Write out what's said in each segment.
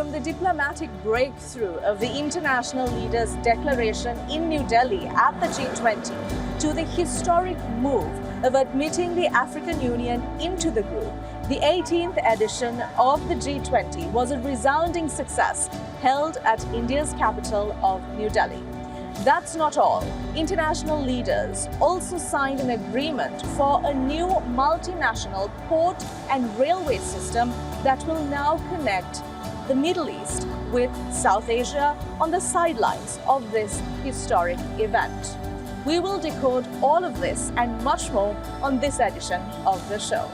from the diplomatic breakthrough of the international leaders' declaration in New Delhi at the G20 to the historic move of admitting the African Union into the group, the 18th edition of the G20 was a resounding success held at India's capital of New Delhi. That's not all. International leaders also signed an agreement for a new multinational port and railway system that will now connect the Middle East with South Asia on the sidelines of this historic event. We will decode all of this and much more on this edition of the show.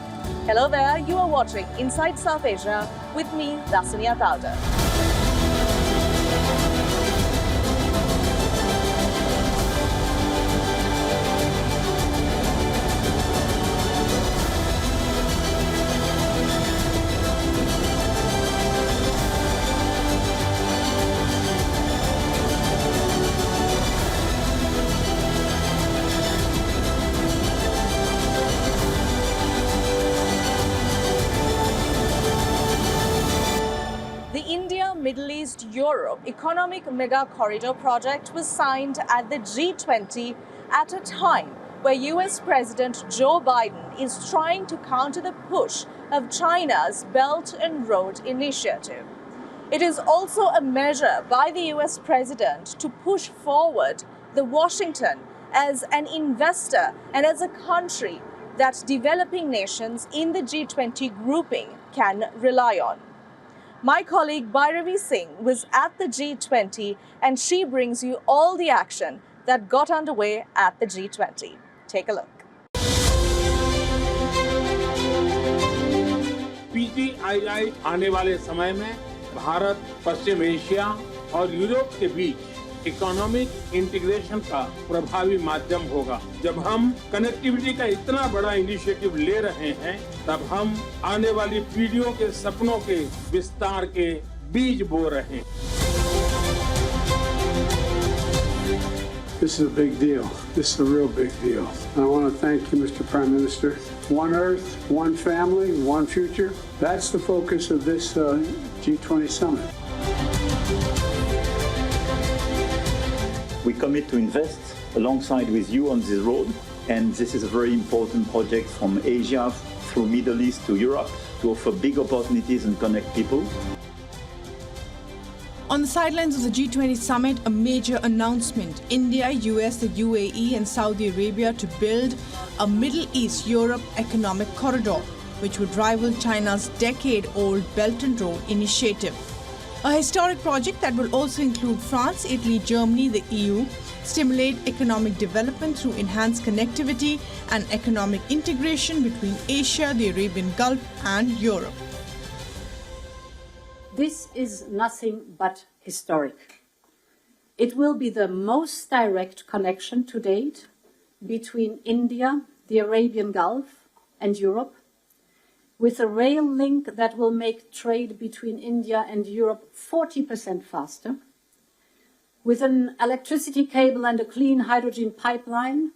Hello there, you are watching Inside South Asia with me, Dasania Tauda. Middle East Europe Economic Mega Corridor project was signed at the G20 at a time where US President Joe Biden is trying to counter the push of China's Belt and Road Initiative. It is also a measure by the US President to push forward the Washington as an investor and as a country that developing nations in the G20 grouping can rely on. My colleague Bhairavi Singh was at the G20 and she brings you all the action that got underway at the G20. Take a look. PGII आने वाले समय में भारत, पश्चिम Asia और Europe के बीच economic integration का प्रभावी माध्यम होगा। जब हम कनेक्टिविटी का इतना बड़ा इनिशिएटिव ले रहे हैं, तब हम आने वाली पीढ़ियों के सपनों के विस्तार के बीज बो रहे हैं। This is a big deal. This is a real big deal. I want to thank you, Mr. Prime Minister. One Earth, one family, one future. That's the focus of this G20 summit. We commit to invest alongside with you on this road, and this is a very important project from Asia through Middle East to Europe to offer big opportunities and connect people. On the sidelines of the G20 summit, a major announcement: India, US, the UAE and Saudi Arabia to build a Middle East-Europe economic corridor, which would rival China's decade-old Belt and Road Initiative. A historic project that will also include France, Italy, Germany, the EU, stimulate economic development through enhanced connectivity and economic integration between Asia, the Arabian Gulf and Europe. This is nothing but historic. It will be the most direct connection to date between India, the Arabian Gulf and Europe, with a rail link that will make trade between India and Europe 40% faster, with an electricity cable and a clean hydrogen pipeline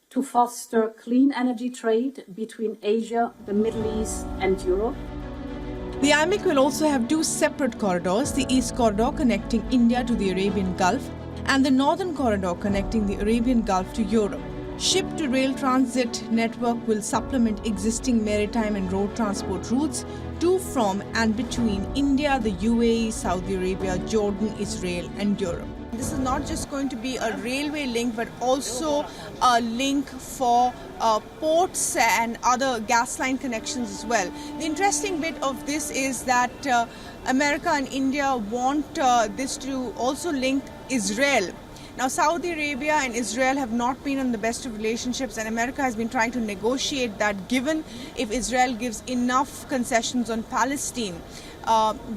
to foster clean energy trade between Asia, the Middle East and Europe. The IMEC will also have two separate corridors, the East Corridor connecting India to the Arabian Gulf and the Northern Corridor connecting the Arabian Gulf to Europe. Ship-to-rail transit network will supplement existing maritime and road transport routes to, from and between India, the UAE, Saudi Arabia, Jordan, Israel and Europe. This is not just going to be a railway link, but also a link for ports and other gas line connections as well. The interesting bit of this is that America and India want this to also link Israel. Now, Saudi Arabia and Israel have not been in the best of relationships, and America has been trying to negotiate that, given if Israel gives enough concessions on Palestine.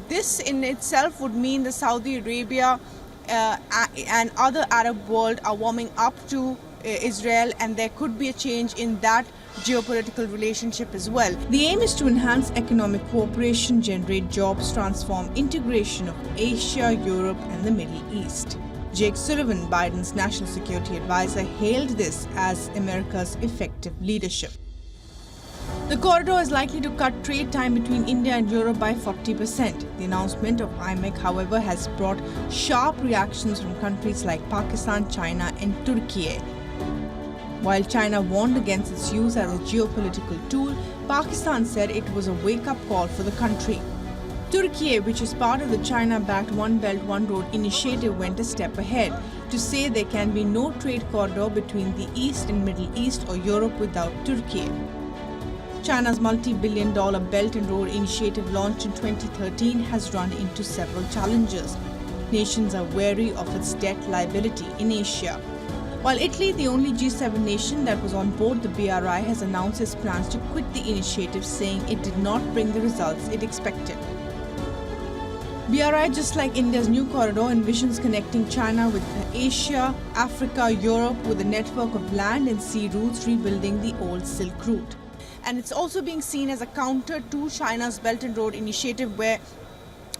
This in itself would mean that Saudi Arabia and other Arab world are warming up to Israel, and there could be a change in that geopolitical relationship as well. The aim is to enhance economic cooperation, generate jobs, transform integration of Asia, Europe and the Middle East. Jake Sullivan, Biden's national security advisor, hailed this as America's effective leadership. The corridor is likely to cut trade time between India and Europe by 40%. The announcement of IMEC, however, has brought sharp reactions from countries like Pakistan, China and Turkey. While China warned against its use as a geopolitical tool, Pakistan said it was a wake-up call for the country. Turkey, which is part of the China-backed One Belt, One Road initiative, went a step ahead to say there can be no trade corridor between the East and Middle East or Europe without Turkey. China's multi-billion-dollar Belt and Road initiative, launched in 2013, has run into several challenges. Nations are wary of its debt liability in Asia. While Italy, the only G7 nation that was on board the BRI, has announced its plans to quit the initiative, saying it did not bring the results it expected. BRI, just like India's new corridor, envisions connecting China with Asia, Africa, Europe with a network of land and sea routes, rebuilding the old Silk Route. And it's also being seen as a counter to China's Belt and Road initiative, where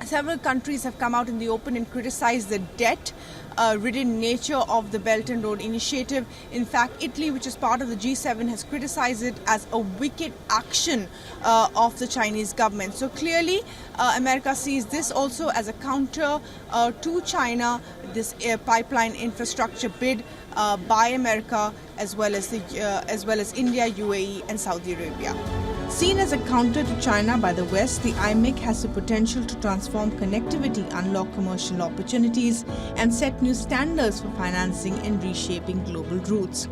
several countries have come out in the open and criticized the debt-ridden nature of the Belt and Road initiative. In fact, Italy, which is part of the G7, has criticized it as a wicked action of the Chinese government. So clearly, America sees this also as a counter to China, this pipeline infrastructure bid by America, as well as India, UAE and Saudi Arabia. Seen as a counter to China by the West, the IMEC has the potential to transform connectivity, unlock commercial opportunities, and set new standards for financing and reshaping global routes.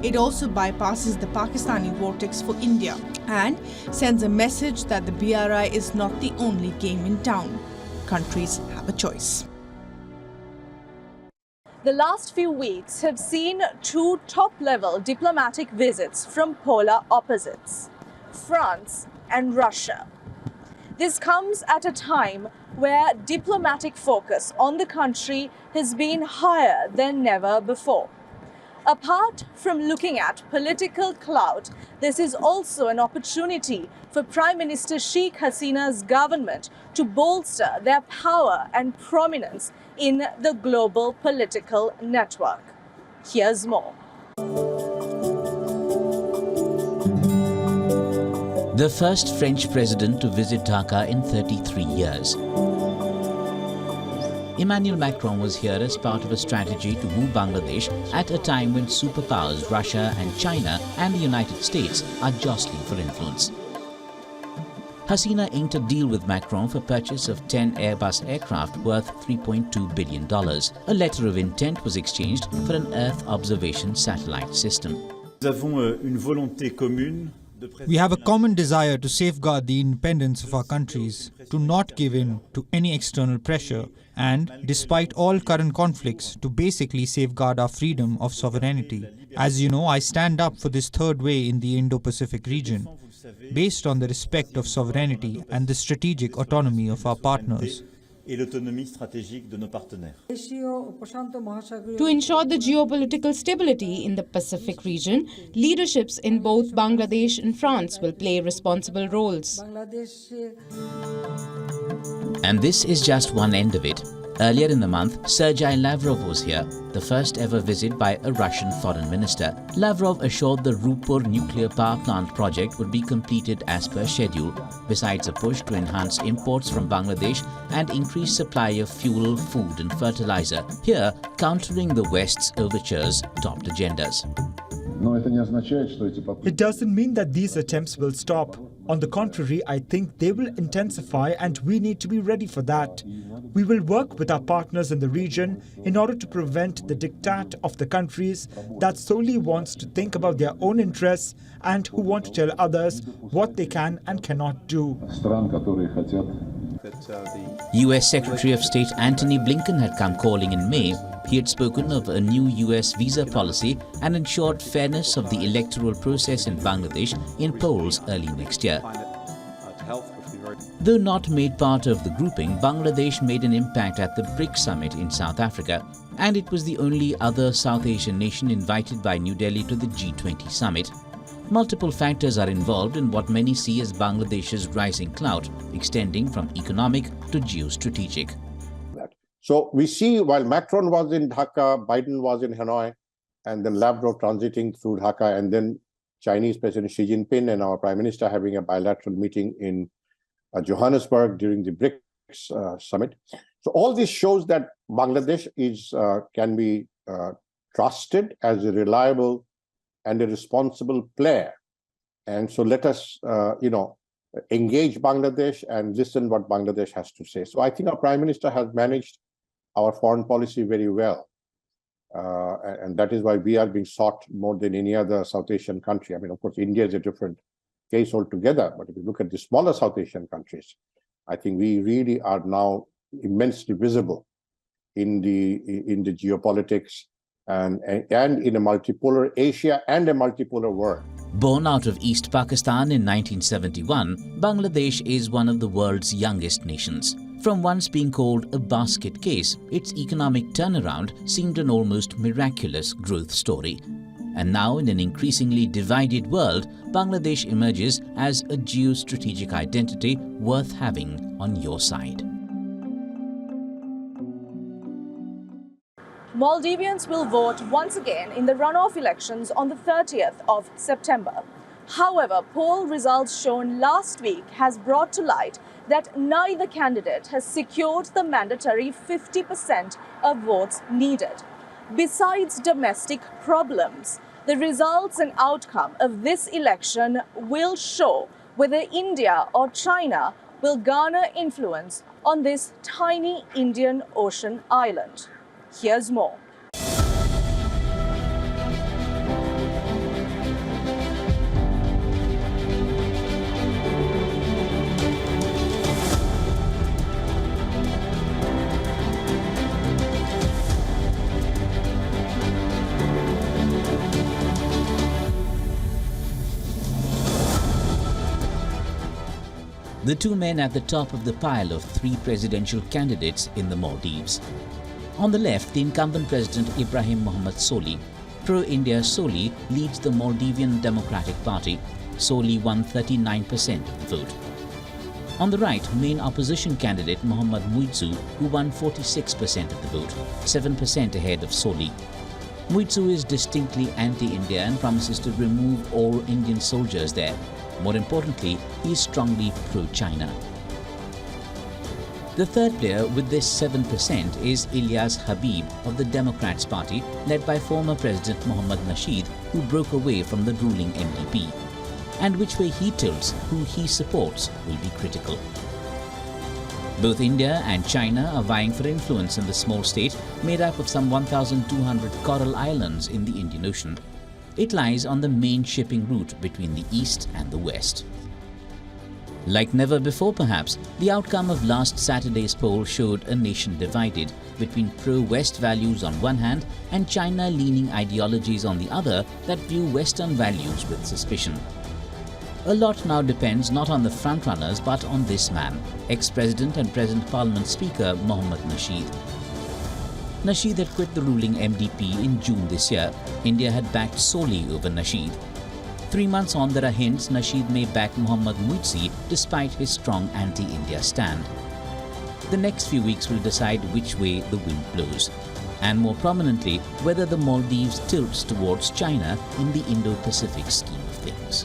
It also bypasses the Pakistani vortex for India and sends a message that the BRI is not the only game in town. Countries have a choice. The last few weeks have seen two top-level diplomatic visits from polar opposites, France and Russia. This comes at a time where diplomatic focus on the country has been higher than never before. Apart from looking at political clout, this is also an opportunity for Prime Minister Sheikh Hasina's government to bolster their power and prominence in the global political network. Here's more. The first French president to visit Dhaka in 33 years. Emmanuel Macron was here as part of a strategy to woo Bangladesh at a time when superpowers Russia and China and the United States are jostling for influence. Hasina inked a deal with Macron for purchase of 10 Airbus aircraft worth $3.2 billion. A letter of intent was exchanged for an Earth observation satellite system. We have a common desire to safeguard the independence of our countries, to not give in to any external pressure, and, despite all current conflicts, to basically safeguard our freedom of sovereignty. As you know, I stand up for this third way in the Indo-Pacific region, based on the respect of sovereignty and the strategic autonomy of our partners. Et l'autonomie stratégique de nos partenaires. To ensure the geopolitical stability in the Pacific region, leaderships in both Bangladesh and France will play responsible roles. And this is just one end of it. Earlier in the month, Sergei Lavrov was here, the first ever visit by a Russian foreign minister. Lavrov assured the Rupur nuclear power plant project would be completed as per schedule, besides a push to enhance imports from Bangladesh and increase supply of fuel, food and fertilizer, here countering the West's overtures topped agendas. It doesn't mean that these attempts will stop. On the contrary, I think they will intensify and we need to be ready for that. We will work with our partners in the region in order to prevent the diktat of the countries that solely wants to think about their own interests and who want to tell others what they can and cannot do. US Secretary of State Antony Blinken had come calling in May. He had spoken of a new US visa policy and ensured fairness of the electoral process in Bangladesh in polls early next year. Though not made part of the grouping, Bangladesh made an impact at the BRICS summit in South Africa, and it was the only other South Asian nation invited by New Delhi to the G20 summit. Multiple factors are involved in what many see as Bangladesh's rising clout, extending from economic to geostrategic. So we see while Macron was in Dhaka, Biden was in Hanoi, and then Lavrov transiting through Dhaka, and then Chinese President Xi Jinping and our Prime Minister having a bilateral meeting in Johannesburg during the BRICS summit. So all this shows that Bangladesh can be trusted as a reliable and a responsible player. And so let us, engage Bangladesh and listen what Bangladesh has to say. So I think our Prime Minister has managed our foreign policy very well. And that is why we are being sought more than any other South Asian country. I mean, of course, India is a different case altogether. But if you look at the smaller South Asian countries, I think we really are now immensely visible in the geopolitics and in a multipolar Asia and a multipolar world. Born out of East Pakistan in 1971, Bangladesh is one of the world's youngest nations. From once being called a basket case, its economic turnaround seemed an almost miraculous growth story. And now, in an increasingly divided world, Bangladesh emerges as a geostrategic identity worth having on your side. Maldivians will vote once again in the runoff elections on the 30th of September. However, poll results shown last week has brought to light that neither candidate has secured the mandatory 50% of votes needed. Besides domestic problems, the results and outcome of this election will show whether India or China will garner influence on this tiny Indian Ocean island. Here's more. The two men at the top of the pile of three presidential candidates in the Maldives. On the left, the incumbent President Ibrahim Mohamed Soli, pro-India Soli, leads the Maldivian Democratic Party. Soli won 39% of the vote. On the right, main opposition candidate Mohammad Muitzu, who won 46% of the vote, 7% ahead of Soli. Muitzu is distinctly anti-India and promises to remove all Indian soldiers there. More importantly, he is strongly pro-China. The third player with this 7% is Ilyas Habib of the Democrats Party, led by former President Mohammad Nasheed, who broke away from the ruling MDP. And which way he tilts, who he supports, will be critical. Both India and China are vying for influence in the small state made up of some 1,200 coral islands in the Indian Ocean. It lies on the main shipping route between the east and the west. Like never before perhaps, the outcome of last Saturday's poll showed a nation divided between pro-West values on one hand and China-leaning ideologies on the other that view Western values with suspicion. A lot now depends not on the frontrunners but on this man, ex-President and present Parliament Speaker Mohammad Nasheed. Nasheed had quit the ruling MDP in June this year. India had backed Soli over Nasheed. 3 months on, there are hints Nasheed may back Mohammad Muitzu despite his strong anti-India stand. The next few weeks will decide which way the wind blows, and more prominently, whether the Maldives tilts towards China in the Indo-Pacific scheme of things.